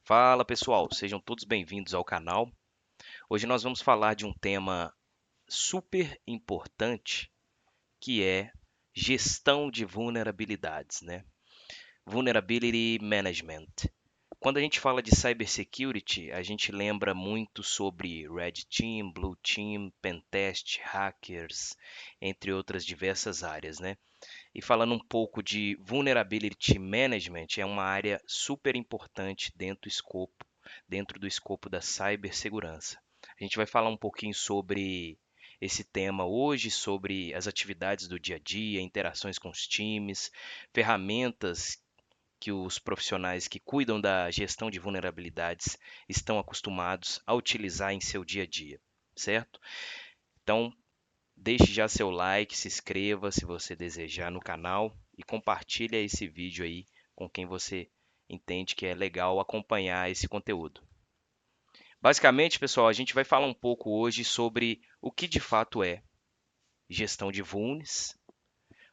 Fala pessoal, sejam todos bem-vindos ao canal. Hoje nós vamos falar de um tema super importante que é gestão de vulnerabilidades, né? Vulnerability Management. Quando a gente fala de cybersecurity, a gente lembra muito sobre Red Team, Blue Team, Pentest, hackers, entre outras diversas áreas, né? E falando um pouco de Vulnerability Management, é uma área super importante dentro do escopo da cibersegurança. A gente vai falar um pouquinho sobre esse tema hoje, sobre as atividades do dia a dia, interações com os times, ferramentas que os profissionais que cuidam da gestão de vulnerabilidades estão acostumados a utilizar em seu dia a dia, certo? Então, deixe já seu like, se inscreva se você desejar no canal e compartilhe esse vídeo aí com quem você entende que é legal acompanhar esse conteúdo. Basicamente, pessoal, a gente vai falar um pouco hoje sobre o que de fato é gestão de vulns,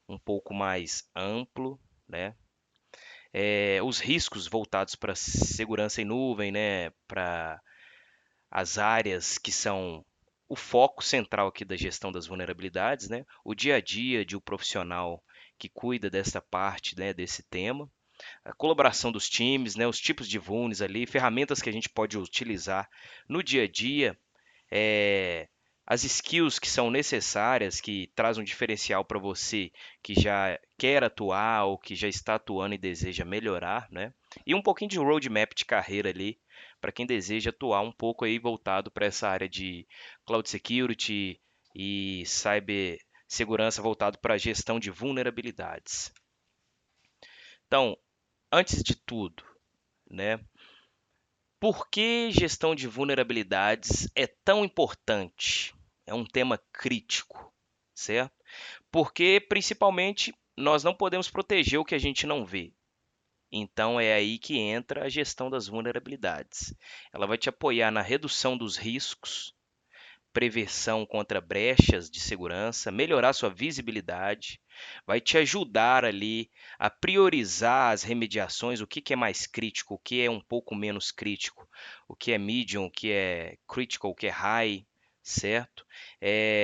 um pouco mais amplo, né? Os riscos voltados para segurança em nuvem, né? Para as áreas que são o foco central aqui da gestão das vulnerabilidades, né? O dia a dia de um profissional que cuida dessa parte, né, desse tema, a colaboração dos times, né, os tipos de vulns ali, ferramentas que a gente pode utilizar no dia a dia, é, as skills que são necessárias, que trazem um diferencial para você que já quer atuar ou que já está atuando e deseja melhorar, né? E um pouquinho de roadmap de carreira ali para quem deseja atuar um pouco aí voltado para essa área de cloud security e cyber segurança voltado para a gestão de vulnerabilidades. Então, antes de tudo, né? Por que gestão de vulnerabilidades é tão importante? É um tema crítico, certo? Porque, principalmente, nós não podemos proteger o que a gente não vê. Então, é aí que entra a gestão das vulnerabilidades. Ela vai te apoiar na redução dos riscos, prevenção contra brechas de segurança, melhorar sua visibilidade, vai te ajudar ali a priorizar as remediações, o que que é mais crítico, o que é um pouco menos crítico, o que é medium, o que é critical, o que é high, certo?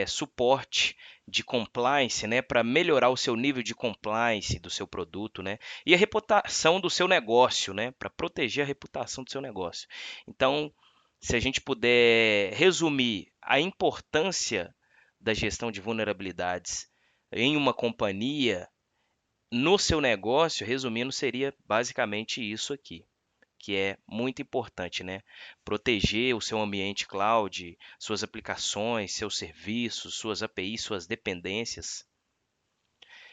Suporte de compliance, né, para melhorar o seu nível de compliance do seu produto, né, e a reputação do seu negócio, né, para proteger a reputação do seu negócio. Então, se a gente puder resumir a importância da gestão de vulnerabilidades em uma companhia, no seu negócio, resumindo, seria basicamente isso aqui, que é muito importante, né? Proteger o seu ambiente cloud, suas aplicações, seus serviços, suas APIs, suas dependências.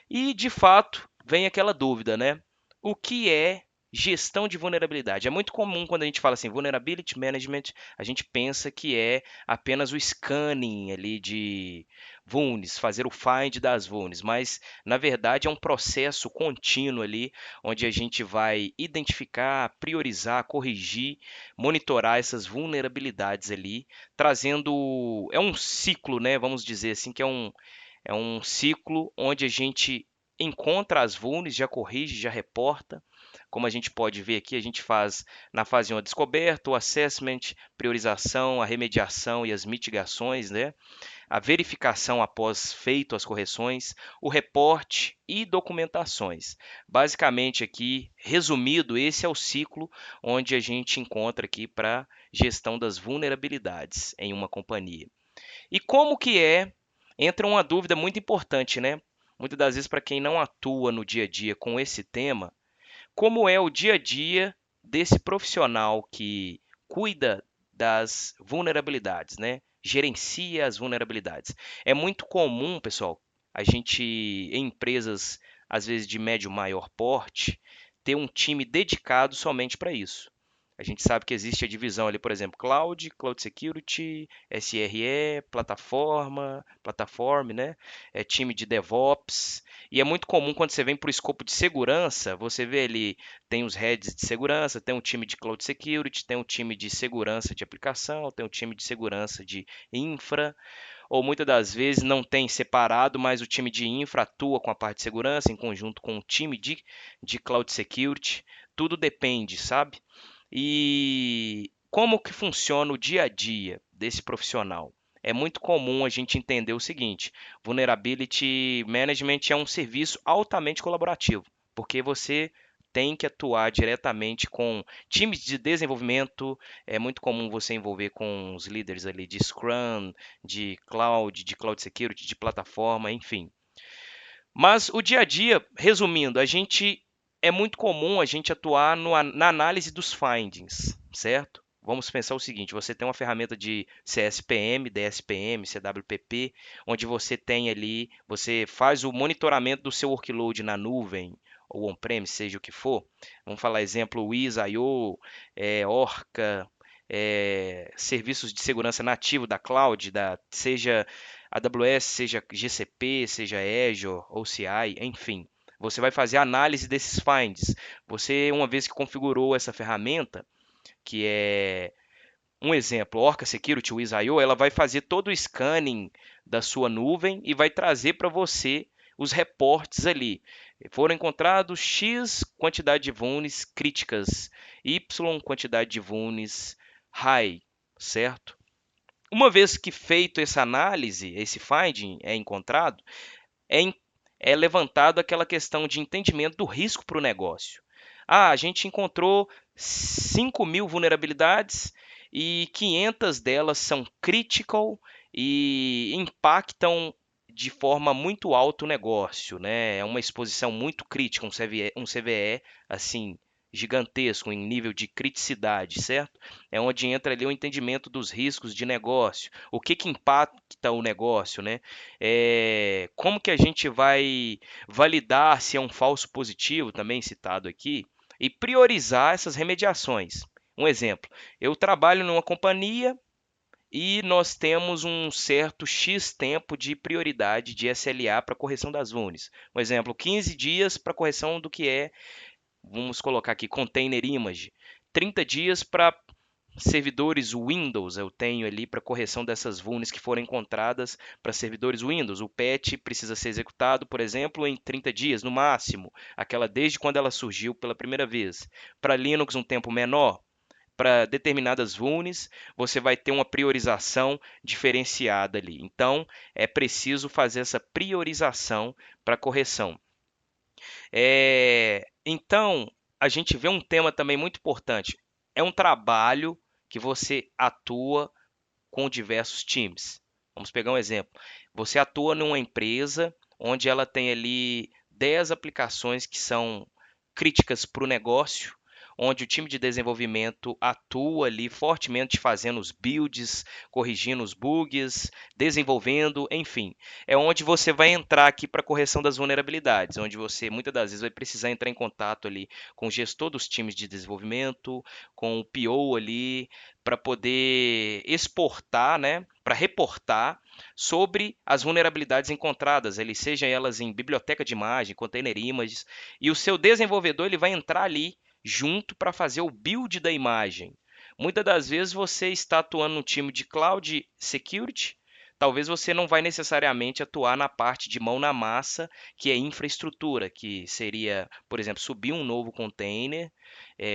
E, de fato, vem aquela dúvida, né? O que é gestão de vulnerabilidade? É muito comum quando a gente fala assim, vulnerability management, a gente pensa que é apenas o scanning ali de vulns, fazer o find das vulns, mas na verdade é um processo contínuo ali, onde a gente vai identificar, priorizar, corrigir, monitorar essas vulnerabilidades ali, trazendo, é um ciclo, né? Vamos dizer assim, que é um ciclo onde a gente encontra as vulnes, já corrige, já reporta. Como a gente pode ver aqui, a gente faz na fase 1 a descoberta, o assessment, priorização, a remediação e as mitigações, né? A verificação após feito as correções, o reporte e documentações. Basicamente aqui, resumido, esse é o ciclo onde a gente encontra aqui para gestão das vulnerabilidades em uma companhia. E como que entra uma dúvida muito importante, né? Muitas das vezes para quem não atua no dia a dia com esse tema, como é o dia a dia desse profissional que cuida das vulnerabilidades, né? Gerencia as vulnerabilidades. É muito comum, pessoal, a gente em empresas às vezes de médio maior porte ter um time dedicado somente para isso. A gente sabe que existe a divisão ali, por exemplo, Cloud, Cloud Security, SRE, plataforma, né? Time de DevOps. E é muito comum quando você vem para o escopo de segurança, você vê ali, tem os heads de segurança, tem um time de Cloud Security, tem um time de segurança de aplicação, tem um time de segurança de infra, ou muitas das vezes não tem separado, mas o time de infra atua com a parte de segurança em conjunto com o time de Cloud Security. Tudo depende, sabe? E como que funciona o dia a dia desse profissional? É muito comum a gente entender o seguinte: Vulnerability Management é um serviço altamente colaborativo, porque você tem que atuar diretamente com times de desenvolvimento. É muito comum você envolver com os líderes ali de Scrum, de Cloud Security, de plataforma, enfim. Mas o dia a dia, resumindo, é muito comum a gente atuar na análise dos findings, certo? Vamos pensar o seguinte: você tem uma ferramenta de CSPM, DSPM, CWPP, onde você tem ali, você faz o monitoramento do seu workload na nuvem ou on-premise, seja o que for. Vamos falar exemplo, Wiz.io, Orca, serviços de segurança nativo da cloud, seja AWS, seja GCP, seja Azure ou CI, enfim. Você vai fazer a análise desses finds. Você, uma vez que configurou essa ferramenta, que é um exemplo, Orca Security, Wiz.io, ela vai fazer todo o scanning da sua nuvem e vai trazer para você os reportes ali. Foram encontrados X quantidade de vulns críticas, Y quantidade de vulns high, certo? Uma vez que feito essa análise, esse finding é encontrado, é, é levantado aquela questão de entendimento do risco para o negócio. Ah, a gente encontrou 5.000 vulnerabilidades e 500 delas são critical e impactam de forma muito alta o negócio, né? É uma exposição muito crítica, um CVE assim gigantesco em nível de criticidade, certo? É onde entra ali o entendimento dos riscos de negócio, o que que impacta o negócio, né? Como que a gente vai validar se é um falso positivo, também citado aqui, e priorizar essas remediações. Um exemplo, eu trabalho numa companhia e nós temos um certo X tempo de prioridade de SLA para correção das vulnes. Um exemplo, 15 dias para correção do que é, vamos colocar aqui, container image. 30 dias para servidores Windows eu tenho ali para correção dessas vulnes que foram encontradas para servidores Windows. O patch precisa ser executado, por exemplo, em 30 dias no máximo, aquela desde quando ela surgiu pela primeira vez. Para Linux um tempo menor. Para determinadas vulnes, você vai ter uma priorização diferenciada ali. Então, é preciso fazer essa priorização para correção. Então, a gente vê um tema também muito importante. É um trabalho que você atua com diversos times. Vamos pegar um exemplo. Você atua numa empresa onde ela tem ali 10 aplicações que são críticas para o negócio, onde o time de desenvolvimento atua ali fortemente fazendo os builds, corrigindo os bugs, desenvolvendo, enfim. É onde você vai entrar aqui para correção das vulnerabilidades, onde você muitas das vezes vai precisar entrar em contato ali com o gestor dos times de desenvolvimento, com o PO ali, para poder exportar, né, para reportar sobre as vulnerabilidades encontradas, ele seja elas em biblioteca de imagem, container images, e o seu desenvolvedor ele vai entrar ali junto para fazer o build da imagem. Muitas das vezes você está atuando no time de cloud security, talvez você não vai necessariamente atuar na parte de mão na massa, que é infraestrutura, que seria, por exemplo, subir um novo container,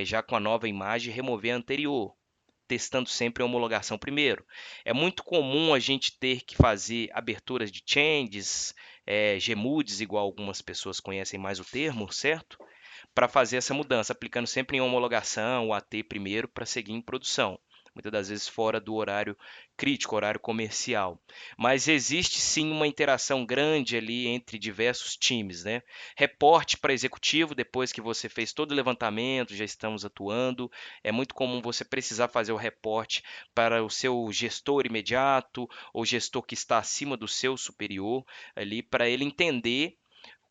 já com a nova imagem, e remover a anterior, testando sempre a homologação primeiro. É muito comum a gente ter que fazer aberturas de changes, GMUDs, igual algumas pessoas conhecem mais o termo, certo? Para fazer essa mudança, aplicando sempre em homologação, o AT primeiro, para seguir em produção. Muitas das vezes fora do horário crítico, horário comercial. Mas existe sim uma interação grande ali entre diversos times, né? Reporte para executivo, depois que você fez todo o levantamento, já estamos atuando. É muito comum você precisar fazer o reporte para o seu gestor imediato ou gestor que está acima do seu superior ali, para ele entender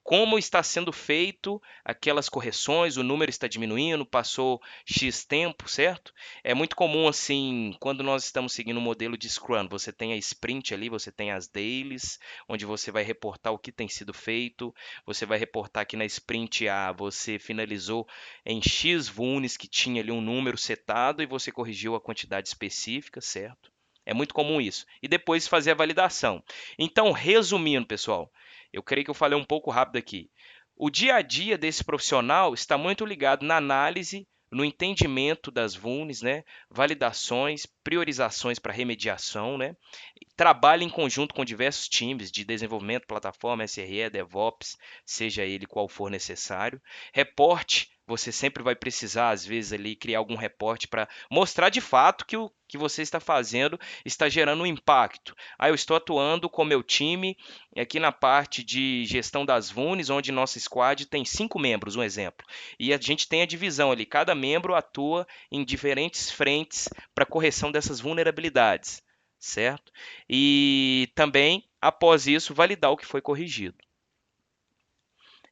como está sendo feito aquelas correções, o número está diminuindo, passou X tempo, certo? É muito comum assim, quando nós estamos seguindo o modelo de Scrum, você tem a sprint ali, você tem as dailies, onde você vai reportar o que tem sido feito, você vai reportar que na sprint A você finalizou em X vulnes que tinha ali um número setado e você corrigiu a quantidade específica, certo? É muito comum isso. E depois fazer a validação. Então, resumindo, pessoal, eu creio que eu falei um pouco rápido aqui. O dia a dia desse profissional está muito ligado na análise no entendimento das vulns, né? Validações, priorizações para remediação, né? Trabalha em conjunto com diversos times de desenvolvimento, plataforma, SRE, DevOps, seja ele qual for necessário. Reporte, você sempre vai precisar, às vezes, ali criar algum reporte para mostrar de fato que o que você está fazendo está gerando um impacto. Eu estou atuando com meu time aqui na parte de gestão das vulns, onde nossa squad tem 5 membros, um exemplo. E a gente tem a divisão ali, cada membro atua em diferentes frentes para correção dessas vulnerabilidades, certo? E também, após isso, validar o que foi corrigido.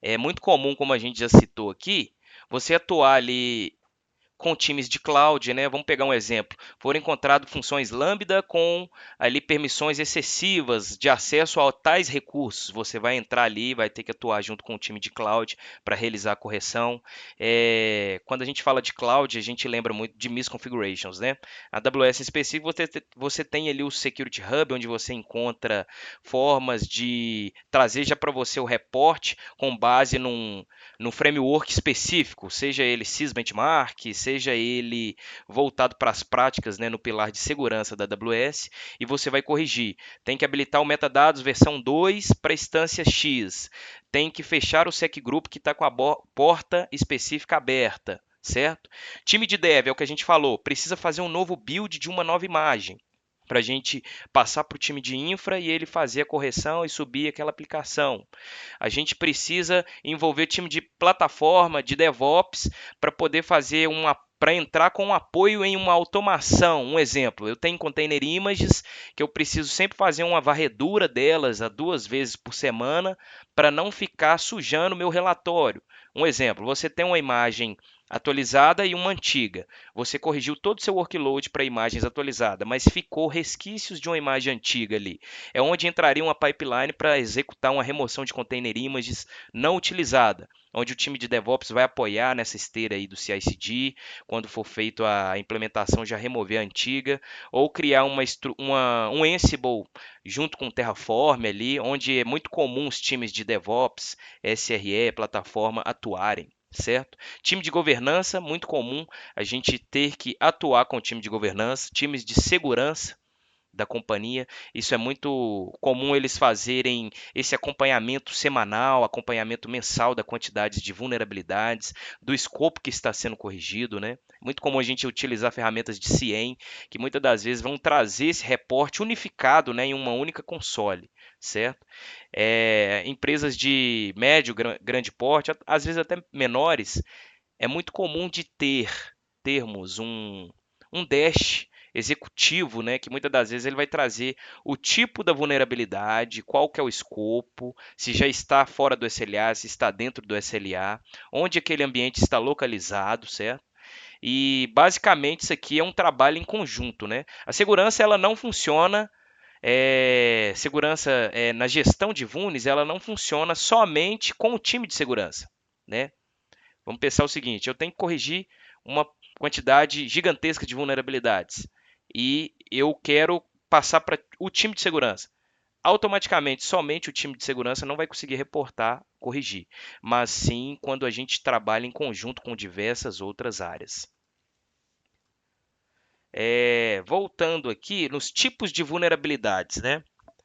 É muito comum, como a gente já citou aqui, você atuar ali com times de cloud, né? Vamos pegar um exemplo. Foram encontradas funções lambda com ali permissões excessivas de acesso a tais recursos. Você vai entrar ali, vai ter que atuar junto com o time de cloud para realizar a correção. Quando a gente fala de cloud, a gente lembra muito de misconfigurations, né? A AWS em específico, você tem ali o Security Hub, onde você encontra formas de trazer já para você o reporte com base num framework específico, seja ele sysbenchmark, seja ele voltado para as práticas, né, no pilar de segurança da AWS, e você vai corrigir. Tem que habilitar o metadados versão 2 para a instância X. Tem que fechar o secgroup que está com a porta específica aberta, certo? Time de dev, é o que a gente falou, precisa fazer um novo build de uma nova imagem para a gente passar para o time de infra e ele fazer a correção e subir aquela aplicação. A gente precisa envolver time de plataforma, de DevOps, para poder fazer para entrar com apoio em uma automação. Um exemplo, eu tenho container images que eu preciso sempre fazer uma varredura delas a 2 vezes por semana para não ficar sujando o meu relatório. Um exemplo, você tem uma imagem atualizada e uma antiga. Você corrigiu todo o seu workload para imagens atualizadas, mas ficou resquícios de uma imagem antiga ali. É onde entraria uma pipeline para executar uma remoção de container images não utilizada, onde o time de DevOps vai apoiar nessa esteira aí do CI/CD, quando for feito a implementação já remover a antiga, ou criar um Ansible junto com o Terraform ali, onde é muito comum os times de DevOps, SRE, plataforma atuarem, certo? Time de governança, muito comum a gente ter que atuar com o time de governança, times de segurança da companhia. Isso é muito comum eles fazerem esse acompanhamento semanal, acompanhamento mensal da quantidade de vulnerabilidades, do escopo que está sendo corrigido, né? Muito comum a gente utilizar ferramentas de CIEM, que muitas das vezes vão trazer esse reporte unificado, né, em uma única console, certo? Empresas de médio, grande porte, às vezes até menores, é muito comum de termos um dash executivo, né, que muitas das vezes ele vai trazer o tipo da vulnerabilidade, qual que é o escopo, se já está fora do SLA, se está dentro do SLA, onde aquele ambiente está localizado, certo? E basicamente isso aqui é um trabalho em conjunto, né? A segurança ela não funciona, segurança na gestão de vulns, ela não funciona somente com o time de segurança, né? Vamos pensar o seguinte: eu tenho que corrigir uma quantidade gigantesca de vulnerabilidades e eu quero passar para o time de segurança. Automaticamente, somente o time de segurança não vai conseguir reportar, corrigir, mas sim quando a gente trabalha em conjunto com diversas outras áreas. Voltando aqui nos tipos de vulnerabilidades, né?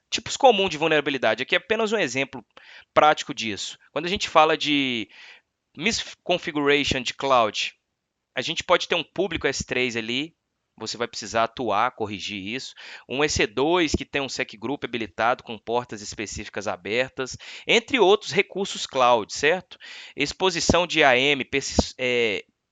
Tipos comuns de vulnerabilidade. Aqui é apenas um exemplo prático disso. Quando a gente fala de misconfiguration de cloud, a gente pode ter um público S3 ali, você vai precisar atuar, corrigir isso. Um EC2 que tem um secgroup habilitado com portas específicas abertas, entre outros recursos cloud, certo? Exposição de IAM,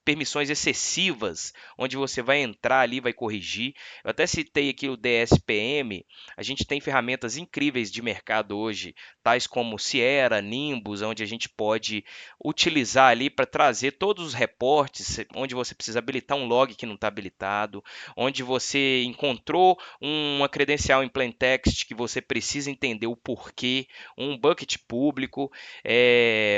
permissões excessivas, onde você vai entrar ali, vai corrigir. Eu até citei aqui o DSPM, a gente tem ferramentas incríveis de mercado hoje, tais como Sierra, Nimbus, onde a gente pode utilizar ali para trazer todos os reportes, onde você precisa habilitar um log que não está habilitado, onde você encontrou uma credencial em plain text que você precisa entender o porquê, um bucket público,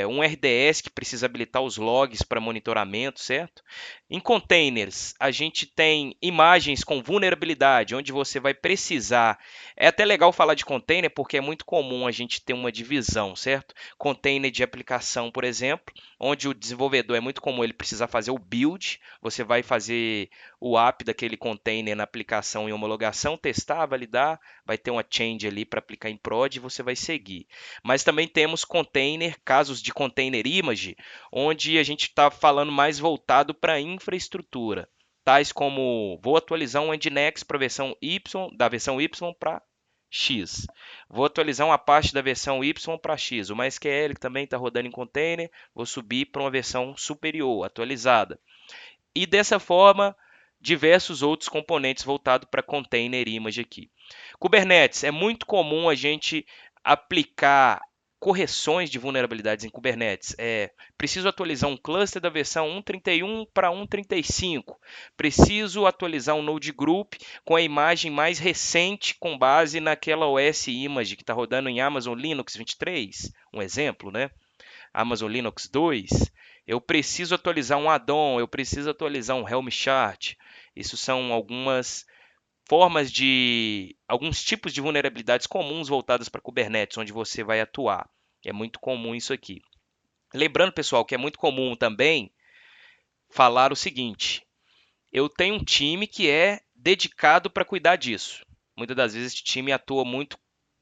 um RDS que precisa habilitar os logs para monitoramento, certo? certo? Em containers, a gente tem imagens com vulnerabilidade, onde você vai precisar. É até legal falar de container, porque é muito comum a gente ter uma divisão, certo? Container de aplicação, por exemplo, onde o desenvolvedor é muito comum ele precisar fazer o build, você vai fazer o app daquele container na aplicação em homologação, testar, validar, vai ter uma change ali para aplicar em prod e você vai seguir. Mas também temos container, casos de container image, onde a gente está falando mais voltado para infraestrutura, tais como vou atualizar um Nginx para a versão Y, da versão Y para X. Vou atualizar uma parte da versão Y para X. O MySQL que também está rodando em container, vou subir para uma versão superior, atualizada. E dessa forma, diversos outros componentes voltados para container image aqui. Kubernetes, é muito comum a gente aplicar correções de vulnerabilidades em Kubernetes. Preciso atualizar um cluster da versão 1.31 para 1.35. Preciso atualizar um node group com a imagem mais recente com base naquela OS image que está rodando em Amazon Linux 23. Um exemplo, né? Amazon Linux 2. Eu preciso atualizar um add-on, eu preciso atualizar um Helm chart. Isso são alguns tipos de vulnerabilidades comuns voltadas para Kubernetes, onde você vai atuar. É muito comum isso aqui. Lembrando, pessoal, que é muito comum também falar o seguinte: eu tenho um time que é dedicado para cuidar disso. Muitas das vezes esse time atua muito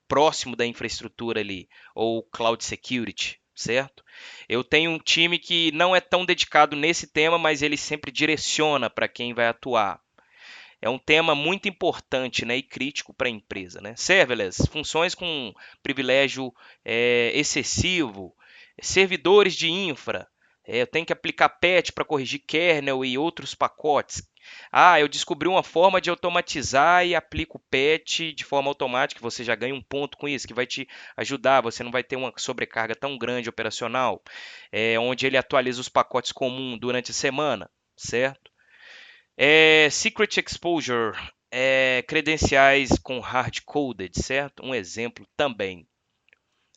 próximo da infraestrutura ali, ou cloud security, certo? Eu tenho um time que não é tão dedicado nesse tema, mas ele sempre direciona para quem vai atuar. É um tema muito importante, né, e crítico para a empresa, né? Serverless, funções com privilégio excessivo, servidores de infra. Eu tenho que aplicar patch para corrigir kernel e outros pacotes. Eu descobri uma forma de automatizar e aplico o patch de forma automática. Você já ganha um ponto com isso, que vai te ajudar. Você não vai ter uma sobrecarga tão grande operacional, onde ele atualiza os pacotes comuns durante a semana, certo? Secret Exposure, credenciais com hard-coded, certo? Um exemplo também.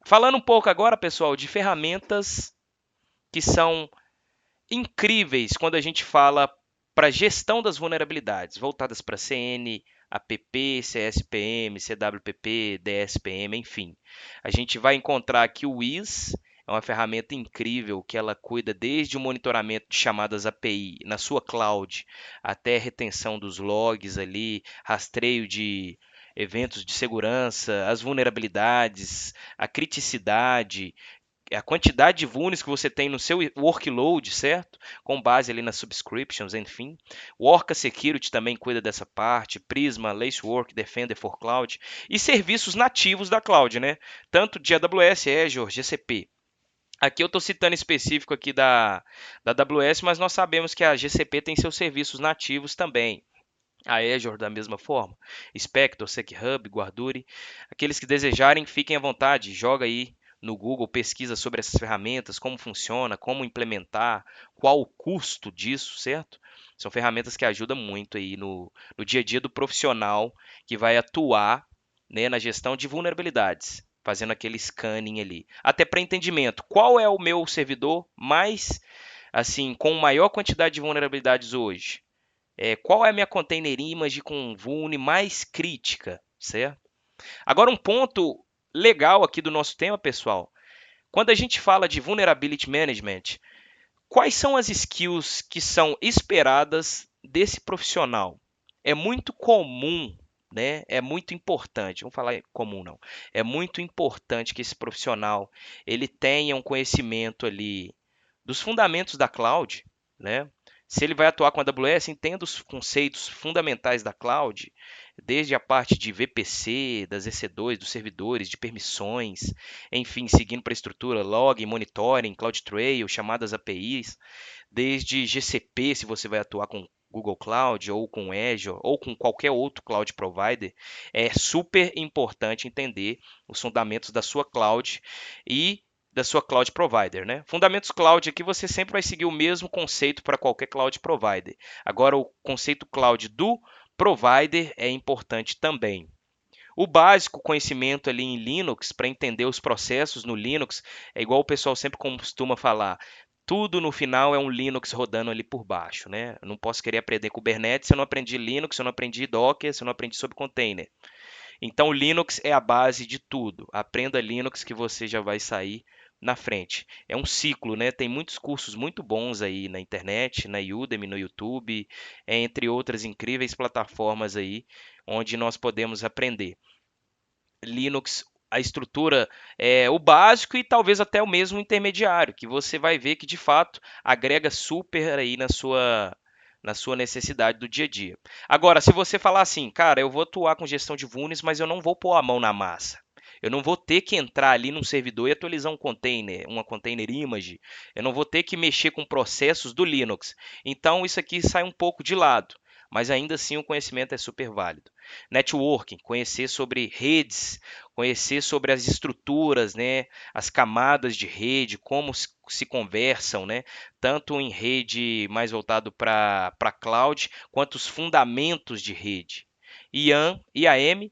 Falando um pouco agora, pessoal, de ferramentas que são incríveis quando a gente fala para gestão das vulnerabilidades, voltadas para CN, APP, CSPM, CWPP, DSPM, enfim. A gente vai encontrar aqui o Wiz, é uma ferramenta incrível que ela cuida desde o monitoramento de chamadas API na sua cloud, até retenção dos logs ali, rastreio de eventos de segurança, as vulnerabilidades, a criticidade, a quantidade de vulns que você tem no seu workload, certo? Com base ali nas subscriptions, enfim. O Orca Security também cuida dessa parte, Prisma, Lacework, Defender for Cloud e serviços nativos da cloud, né? Tanto de AWS, Azure, GCP. Aqui eu estou citando específico aqui da AWS, mas nós sabemos que a GCP tem seus serviços nativos também. A Azure da mesma forma. Spectre, SecHub, Guarduri. Aqueles que desejarem, fiquem à vontade. Joga aí no Google, pesquisa sobre essas ferramentas, como funciona, como implementar, qual o custo disso, certo? São ferramentas que ajudam muito aí no dia a dia do profissional que vai atuar, né, na gestão de vulnerabilidades, fazendo aquele scanning ali. Até para entendimento, qual é o meu servidor mais, assim, com maior quantidade de vulnerabilidades hoje? Qual é a minha container image com vuln mais crítica, certo? Agora um ponto legal aqui do nosso tema, pessoal. Quando a gente fala de vulnerability management, quais são as skills que são esperadas desse profissional? É muito comum, né? É muito importante. Vamos falar comum não. É muito importante que esse profissional ele tenha um conhecimento ali dos fundamentos da cloud, né? Se ele vai atuar com a AWS, entenda os conceitos fundamentais da cloud, desde a parte de VPC, das EC2, dos servidores, de permissões, enfim, seguindo para a estrutura, log, monitoring, CloudTrail, chamadas APIs, desde GCP, se você vai atuar com Google Cloud ou com Azure ou com qualquer outro cloud provider, é super importante entender os fundamentos da sua cloud e da sua cloud provider, né? Fundamentos cloud aqui você sempre vai seguir o mesmo conceito para qualquer cloud provider. Agora o conceito cloud do provider é importante também. O básico conhecimento ali em Linux para entender os processos no Linux é igual o pessoal sempre costuma falar. Tudo no final é um Linux rodando ali por baixo, né? Eu não posso querer aprender Kubernetes se eu não aprendi Linux, se eu não aprendi Docker, se eu não aprendi sobre container. Então, o Linux é a base de tudo. Aprenda Linux que você já vai sair na frente. É um ciclo, né? Tem muitos cursos muito bons aí na internet, na Udemy, no YouTube, entre outras incríveis plataformas aí, onde nós podemos aprender. Linux, a estrutura é o básico e talvez até o mesmo intermediário, que você vai ver que de fato agrega super aí na sua necessidade do dia a dia. Agora, se você falar assim, cara, eu vou atuar com gestão de vulns, mas eu não vou pôr a mão na massa. Eu não vou ter que entrar ali num servidor e atualizar um container, uma container image. Eu não vou ter que mexer com processos do Linux. Então, isso aqui sai um pouco de lado, mas ainda assim o conhecimento é super válido. Networking, conhecer sobre redes, conhecer sobre as estruturas, né, as camadas de rede, como se conversam, né, tanto em rede mais voltado para cloud, quanto os fundamentos de rede. IAM,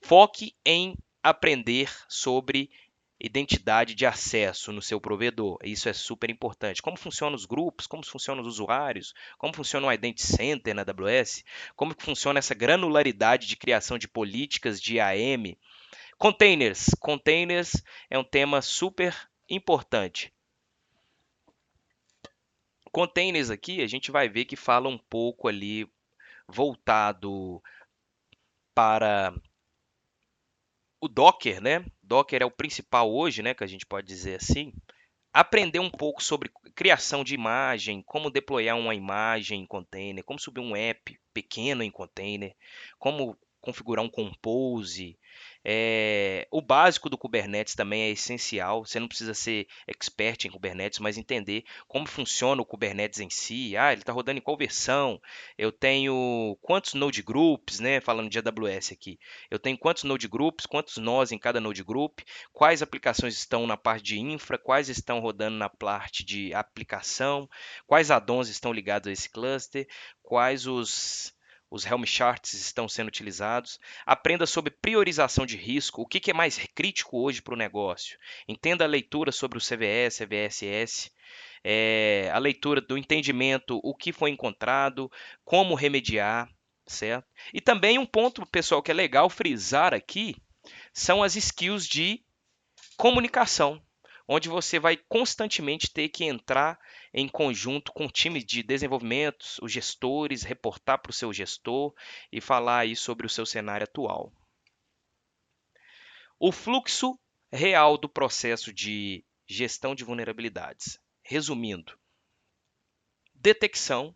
foque em aprender sobre identidade de acesso no seu provedor. Isso é super importante. Como funcionam os grupos, como funcionam os usuários, como funciona o Identity Center na AWS, como que funciona essa granularidade de criação de políticas de IAM. Containers. Containers é um tema super importante. Containers aqui a gente vai ver que fala um pouco ali voltado para o Docker, né? Docker é o principal hoje, né, que a gente pode dizer assim. Aprender um pouco sobre criação de imagem, como deployar uma imagem em container, como subir um app pequeno em container, como configurar um compose. O básico do Kubernetes também é essencial. Você não precisa ser expert em Kubernetes, mas entender como funciona o Kubernetes em si. Ah, ele está rodando em qual versão? Eu tenho quantos node groups, né? Falando de AWS aqui. Eu tenho quantos node groups, quantos nós em cada node group, quais aplicações estão na parte de infra, quais estão rodando na parte de aplicação, quais addons estão ligados a esse cluster, quais os Helm charts estão sendo utilizados. Aprenda sobre priorização de risco, o que é mais crítico hoje para o negócio. Entenda a leitura sobre o CVE, CVSS, a leitura do entendimento, o que foi encontrado, como remediar, certo? E também um ponto, pessoal, que é legal frisar aqui, são as skills de comunicação, onde você vai constantemente ter que entrar em conjunto com o time de desenvolvimento, os gestores, reportar para o seu gestor e falar aí sobre o seu cenário atual. O fluxo real do processo de gestão de vulnerabilidades. Resumindo, detecção,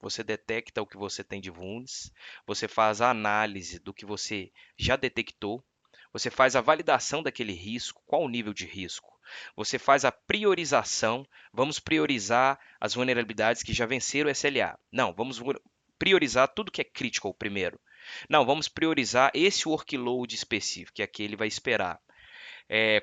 você detecta o que você tem de vulns, você faz a análise do que você já detectou, você faz a validação daquele risco, qual o nível de risco. Você faz a priorização, vamos priorizar as vulnerabilidades que já venceram o SLA. Não, vamos priorizar tudo que é crítico primeiro. Não, vamos priorizar esse workload específico, que é aquele vai esperar.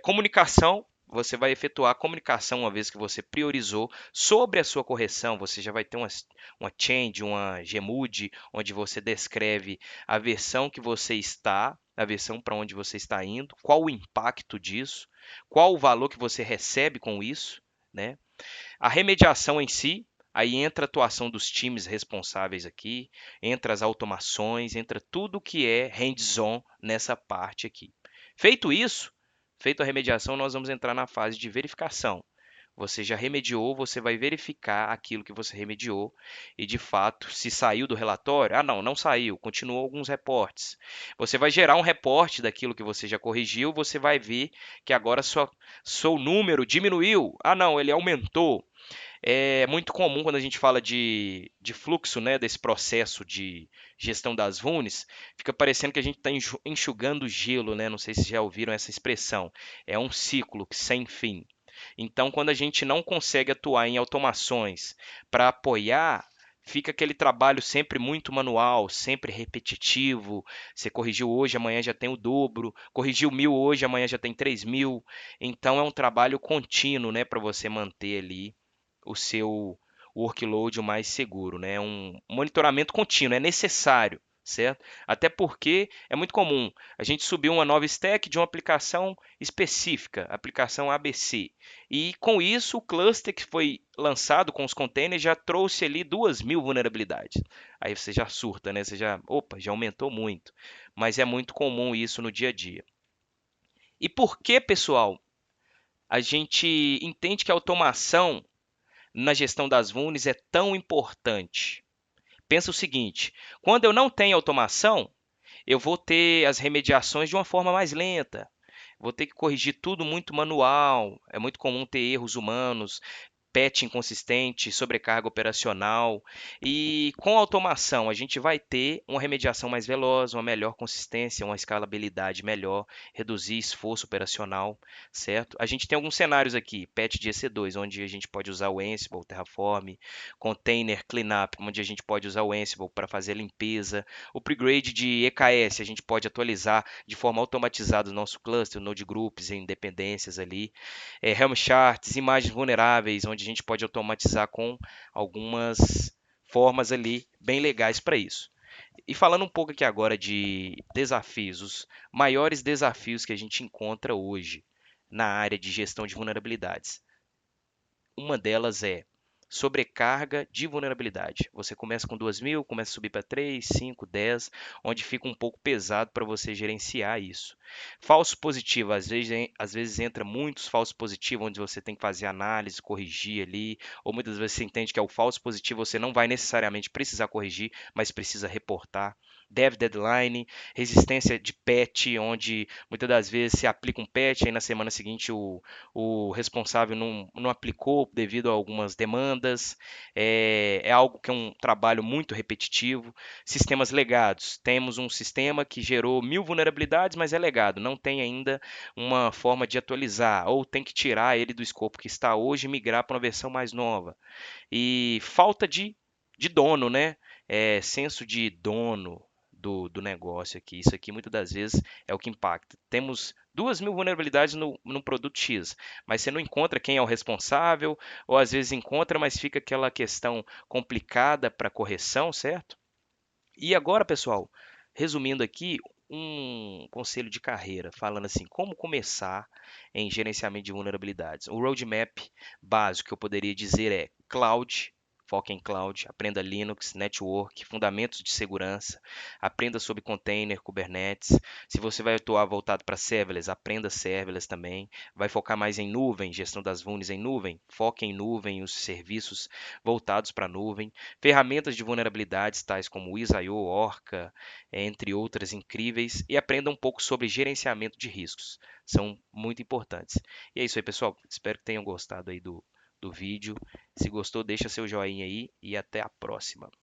Comunicação, você vai efetuar a comunicação uma vez que você priorizou sobre a sua correção. Você já vai ter uma change, uma gmood, onde você descreve a versão que você está, a versão para onde você está indo, qual o impacto disso, qual o valor que você recebe com isso, né? A remediação em si, aí entra a atuação dos times responsáveis aqui, entra as automações, entra tudo que é hands-on nessa parte aqui. Feito isso, feito a remediação, nós vamos entrar na fase de verificação. Você já remediou, você vai verificar aquilo que você remediou e, de fato, se saiu do relatório, não, não saiu, continuou alguns reportes. Você vai gerar um reporte daquilo que você já corrigiu, você vai ver que agora seu número diminuiu. Não, ele aumentou. É muito comum quando a gente fala de fluxo, né, desse processo de gestão das vulns, fica parecendo que a gente está enxugando gelo, né? Não sei se já ouviram essa expressão. É um ciclo sem fim. Então, quando a gente não consegue atuar em automações para apoiar, fica aquele trabalho sempre muito manual, sempre repetitivo. Você corrigiu hoje, amanhã já tem o dobro. Corrigiu 1.000 hoje, amanhã já tem 3.000. Então, é um trabalho contínuo, né, para você manter ali o seu workload o mais seguro, né? Um monitoramento contínuo é necessário. certo? Até porque é muito comum a gente subir uma nova stack de uma aplicação específica, aplicação ABC. E com isso, o cluster que foi lançado com os containers já trouxe ali 2.000 vulnerabilidades. Aí você já surta, né? Você já, opa, já aumentou muito. Mas é muito comum isso no dia a dia. E por que, pessoal, a gente entende que a automação na gestão das vulns é tão importante? Pensa o seguinte: quando eu não tenho automação, eu vou ter as remediações de uma forma mais lenta. Vou ter que corrigir tudo muito manual. É muito comum ter erros humanos, patch inconsistente, sobrecarga operacional. E com automação, a gente vai ter uma remediação mais veloz, uma melhor consistência, uma escalabilidade melhor, reduzir esforço operacional, certo? A gente tem alguns cenários aqui, patch de EC2, onde a gente pode usar o Ansible, Terraform, container cleanup, onde a gente pode usar o Ansible para fazer a limpeza, upgrade de EKS, a gente pode atualizar de forma automatizada o nosso cluster, o node groups, em dependências ali, Helm charts, imagens vulneráveis, onde a gente pode automatizar com algumas formas ali bem legais para isso. E falando um pouco aqui agora de desafios, os maiores desafios que a gente encontra hoje na área de gestão de vulnerabilidades. Uma delas é sobrecarga de vulnerabilidade. Você começa com 2.000, começa a subir para 3, 5, 10, onde fica um pouco pesado para você gerenciar isso. Falso positivo, às vezes entra muitos falsos positivos, onde você tem que fazer análise, corrigir ali, ou muitas vezes você entende que é o falso positivo, você não vai necessariamente precisar corrigir, mas precisa reportar. Dev deadline, resistência de patch, onde muitas das vezes se aplica um patch, aí na semana seguinte o responsável não aplicou devido a algumas demandas. É algo que é um trabalho muito repetitivo. Sistemas legados. Temos um sistema que gerou 1.000 vulnerabilidades, mas é legado. Não tem ainda uma forma de atualizar, ou tem que tirar ele do escopo que está hoje e migrar para uma versão mais nova. E falta de dono, né? Senso de dono do negócio aqui. Isso aqui muitas das vezes é o que impacta. Temos 2.000 vulnerabilidades no produto X, mas você não encontra quem é o responsável, ou às vezes encontra, mas fica aquela questão complicada para correção, certo? E agora, pessoal, resumindo aqui, um conselho de carreira, falando assim, como começar em gerenciamento de vulnerabilidades. O roadmap básico que eu poderia dizer é cloud, foque em cloud, aprenda Linux, network, fundamentos de segurança, aprenda sobre container, Kubernetes. Se você vai atuar voltado para serverless, aprenda serverless também. Vai focar mais em nuvem, gestão das vulns em nuvem, foque em nuvem, os serviços voltados para a nuvem. Ferramentas de vulnerabilidades tais como o Israel, Orca, entre outras incríveis, e aprenda um pouco sobre gerenciamento de riscos. São muito importantes. E é isso aí, pessoal. Espero que tenham gostado aí do vídeo. Se gostou, deixa seu joinha aí e até a próxima.